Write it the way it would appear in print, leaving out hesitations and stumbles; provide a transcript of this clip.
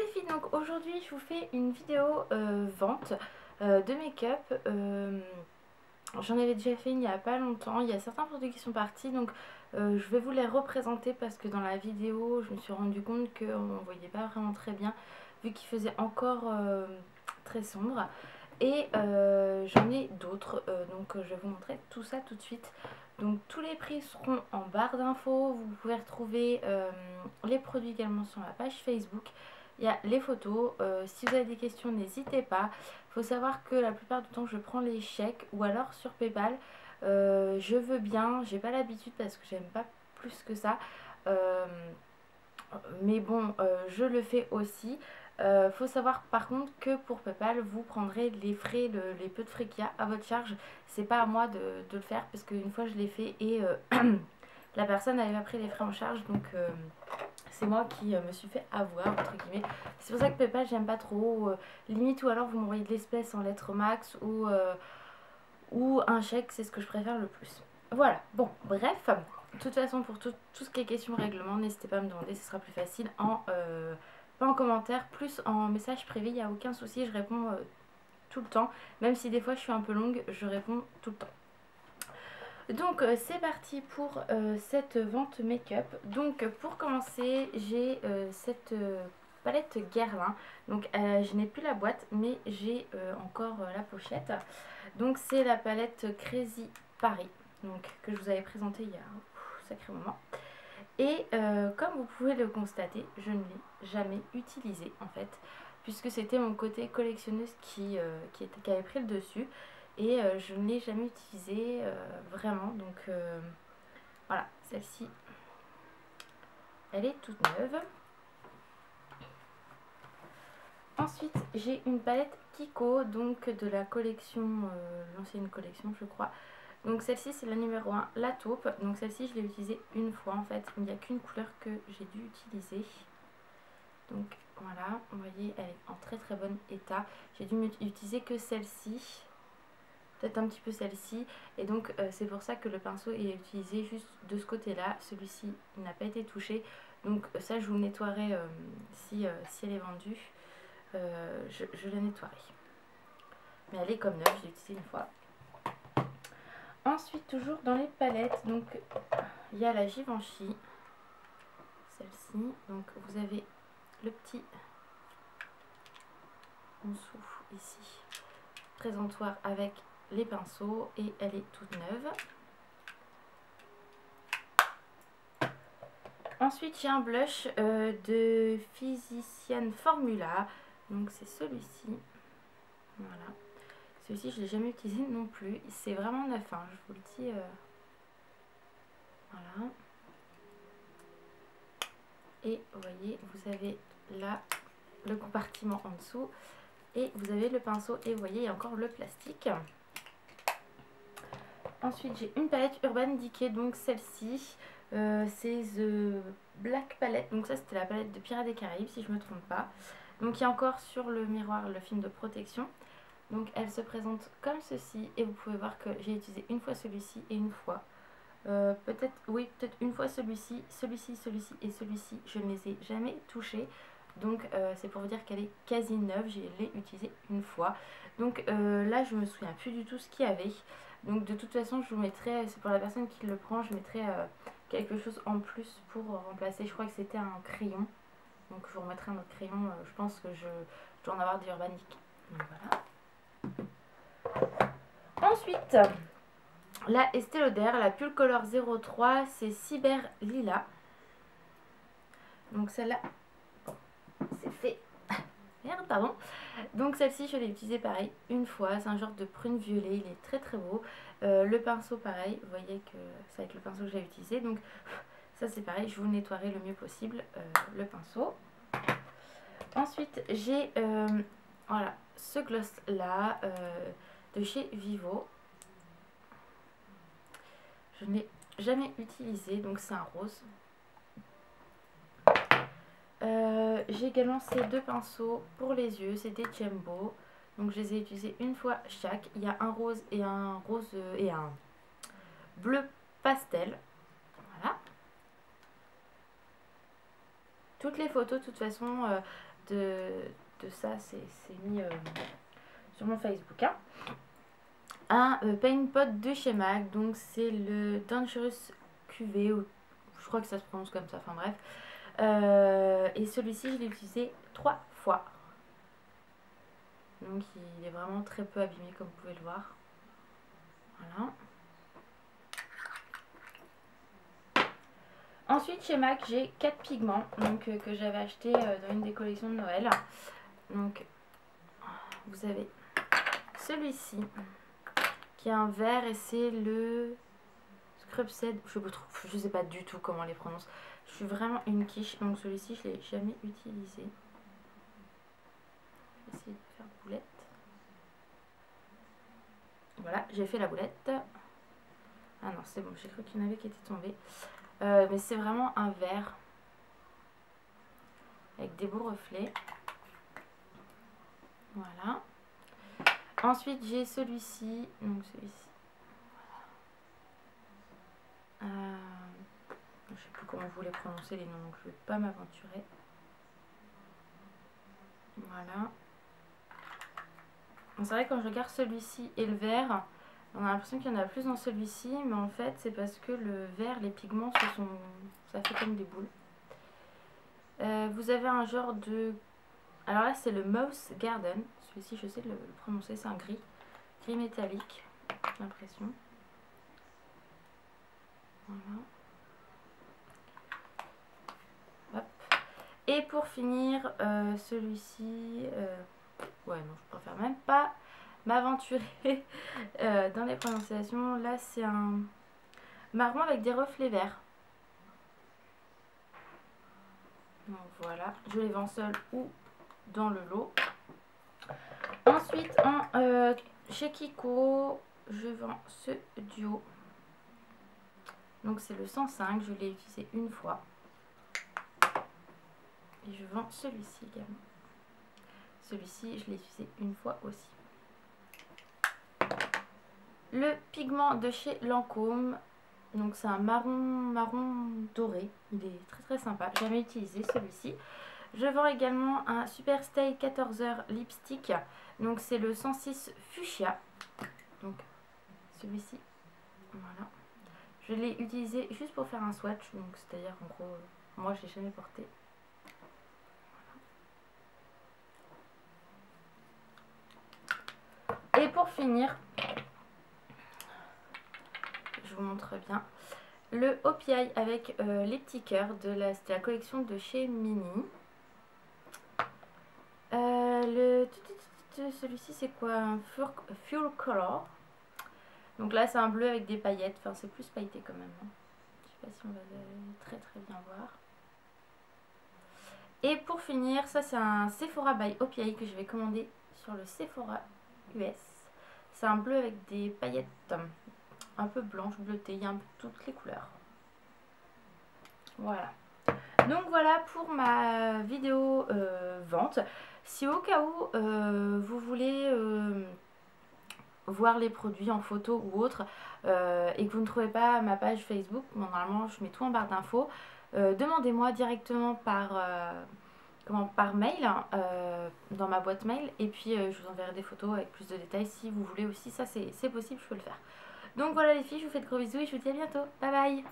les filles, donc aujourd'hui je vous fais une vidéo vente de make-up. J'en avais déjà fait il n'y a pas longtemps, il y a certains produits qui sont partis, donc je vais vous les représenter parce que dans la vidéo je me suis rendu compte qu'on ne voyait pas vraiment très bien vu qu'il faisait encore très sombre. Et j'en ai d'autres, donc je vais vous montrer tout ça tout de suite. Donc tous les prix seront en barre d'infos, vous pouvez retrouver les produits également sur ma page Facebook. Il y a les photos, si vous avez des questions n'hésitez pas. Il faut savoir que la plupart du temps je prends les chèques ou alors sur Paypal. Je veux bien, j'ai pas l'habitude parce que j'aime pas plus que ça. Mais bon, je le fais aussi. Faut savoir par contre que pour Paypal, vous prendrez les frais, les peu de frais qu'il y a à votre charge. C'est pas à moi de le faire parce qu'une fois je l'ai fait et la personne n'avait pas pris les frais en charge. Donc c'est moi qui me suis fait avoir entre guillemets. C'est pour ça que Paypal j'aime pas trop. Limite, ou alors vous m'envoyez de l'espèce en lettres max ou un chèque, c'est ce que je préfère le plus. Voilà, bon, bref. De toute façon, pour tout ce qui est question règlement, n'hésitez pas à me demander, ce sera plus facile pas en commentaire, plus en message privé, il n'y a aucun souci, je réponds tout le temps. Même si des fois je suis un peu longue, je réponds tout le temps. Donc c'est parti pour cette vente make-up. Donc pour commencer, j'ai cette palette Guerlain. Donc je n'ai plus la boîte, mais j'ai encore la pochette. Donc c'est la palette Crazy Paris, donc que je vous avais présentée il y a un sacré moment. Et comme vous pouvez le constater, je ne l'ai jamais utilisée en fait, puisque c'était mon côté collectionneuse qui avait pris le dessus. Et je ne l'ai jamais utilisée vraiment. Donc voilà, celle-ci, elle est toute neuve. Ensuite, j'ai une palette Kiko, donc de la collection, l'ancienne collection je crois. Donc celle-ci c'est la numéro 1, la taupe. Donc celle-ci je l'ai utilisée une fois en fait. Il n'y a qu'une couleur que j'ai dû utiliser. Donc voilà, vous voyez elle est en très très bon état. J'ai dû utiliser que celle-ci, peut-être un petit peu celle-ci. Et donc c'est pour ça que le pinceau est utilisé juste de ce côté-là. Celui-ci n'a pas été touché. Donc ça je vous le nettoierai si elle est vendue. Je la nettoierai. Mais elle est comme neuve, je l'ai utilisée une fois. Ensuite, toujours dans les palettes, donc il y a la Givenchy, celle-ci. Donc vous avez le petit en dessous ici, présentoir avec les pinceaux et elle est toute neuve. Ensuite, j'ai un blush de Physician Formula, donc c'est celui-ci. Voilà. Celui-ci, je ne l'ai jamais utilisé non plus. C'est vraiment neuf, hein, je vous le dis. Voilà. Et vous voyez, vous avez là le compartiment en dessous. Et vous avez le pinceau et vous voyez, il y a encore le plastique. Ensuite, j'ai une palette Urban Decay, donc celle-ci. C'est The Black Palette. Donc ça, c'était la palette de Pirates des Caraïbes, si je ne me trompe pas. Donc il y a encore sur le miroir le film de protection. Donc elle se présente comme ceci et vous pouvez voir que j'ai utilisé une fois celui-ci et une fois. Peut-être une fois celui-ci, celui-ci et celui-ci. Je ne les ai jamais touchés. Donc c'est pour vous dire qu'elle est quasi neuve. Je l'ai utilisée une fois. Donc là je me souviens plus du tout ce qu'il y avait. Donc de toute façon je vous mettrai, c'est pour la personne qui le prend, je mettrai quelque chose en plus pour remplacer. Je crois que c'était un crayon. Donc je vous remettrai un autre crayon. Je pense que je dois en avoir des Urban Decay. Donc voilà. Ensuite, la Estée Lauder, la Pulcolor 03, c'est Cyber Lila. Donc celle-là, c'est fait. Merde, pardon. Donc celle-ci, je l'ai utilisée pareil une fois. C'est un genre de prune violet, il est très très beau. Le pinceau, pareil, vous voyez que c'est avec le pinceau que j'ai utilisé. Donc ça c'est pareil, je vous le nettoierai le mieux possible, le pinceau. Ensuite, j'ai voilà, ce gloss-là de chez Vivo. Je ne l'ai jamais utilisé, donc c'est un rose. J'ai également ces deux pinceaux pour les yeux, c'est des Jumbo. Donc je les ai utilisés une fois chaque. Il y a un rose et un bleu pastel. Voilà. Toutes les photos de toute façon de ça, c'est mis sur mon Facebook. Hein. Un paint pot de chez MAC, donc c'est le Dangerous QV, ou je crois que ça se prononce comme ça, enfin bref. Et celui-ci, je l'ai utilisé 3 fois. Donc il est vraiment très peu abîmé, comme vous pouvez le voir. Voilà. Ensuite, chez MAC, j'ai 4 pigments donc, que j'avais acheté dans une des collections de Noël. Donc, vous avez celui-ci qui est un vert et c'est le Scrub Set. Je sais pas du tout comment on les prononce. Je suis vraiment une quiche. Donc, celui-ci, je l'ai jamais utilisé. Je vais essayer de faire boulette. Voilà, j'ai fait la boulette. Ah non, c'est bon, j'ai cru qu'il y en avait qui étaient tombés. Mais c'est vraiment un vert avec des beaux reflets. Voilà. Ensuite, j'ai celui-ci. Donc celui-ci. Voilà. Je ne sais plus comment vous les prononcez les noms, donc je ne vais pas m'aventurer. Voilà. C'est vrai, quand je regarde celui-ci et le vert, on a l'impression qu'il y en a plus dans celui-ci, mais en fait c'est parce que le vert, les pigments, ça fait comme des boules. Vous avez un genre de... Alors là c'est le Mouse Garden, celui-ci je sais le prononcer, c'est un gris métallique, j'ai l'impression. Voilà. Hop. Et pour finir, celui-ci... ouais non, je préfère même pas m'aventurer dans les prononciations. Là c'est un marron avec des reflets verts. Donc voilà, je les vends seuls ou dans le lot. Ensuite chez Kiko, je vends ce duo. Donc c'est le 105, je l'ai utilisé une fois. Et je vends celui-ci également. Celui-ci, je l'ai utilisé une fois aussi. Le pigment de chez Lancôme. Donc c'est un marron doré. Il est très très sympa. J'ai jamais utilisé celui-ci. Je vends également un Super Stay 14h lipstick. Donc c'est le 106 Fuchsia. Donc celui-ci. Voilà. Je l'ai utilisé juste pour faire un swatch. Donc c'est-à-dire en gros, moi je l'ai jamais porté. Et pour finir, je vous montre bien, le OPI avec les petits cœurs de la collection de chez Mini. Celui-ci c'est quoi? Un Fuel Color. Donc là c'est un bleu avec des paillettes, enfin c'est plus pailleté quand même. Hein. Je sais pas si on va très très bien voir. Et pour finir, ça c'est un Sephora by OPI que je vais commander sur le Sephora US. C'est un bleu avec des paillettes un peu blanches, bleutées, il y a un peu toutes les couleurs. Voilà. Donc voilà pour ma vidéo vente. Si au cas où vous voulez voir les produits en photo ou autre et que vous ne trouvez pas ma page Facebook, normalement je mets tout en barre d'infos, demandez-moi directement par mail, dans ma boîte mail, et puis je vous enverrai des photos avec plus de détails si vous voulez aussi. Ça c'est possible, je peux le faire. Donc voilà les filles, je vous fais de gros bisous et je vous dis à bientôt. Bye bye.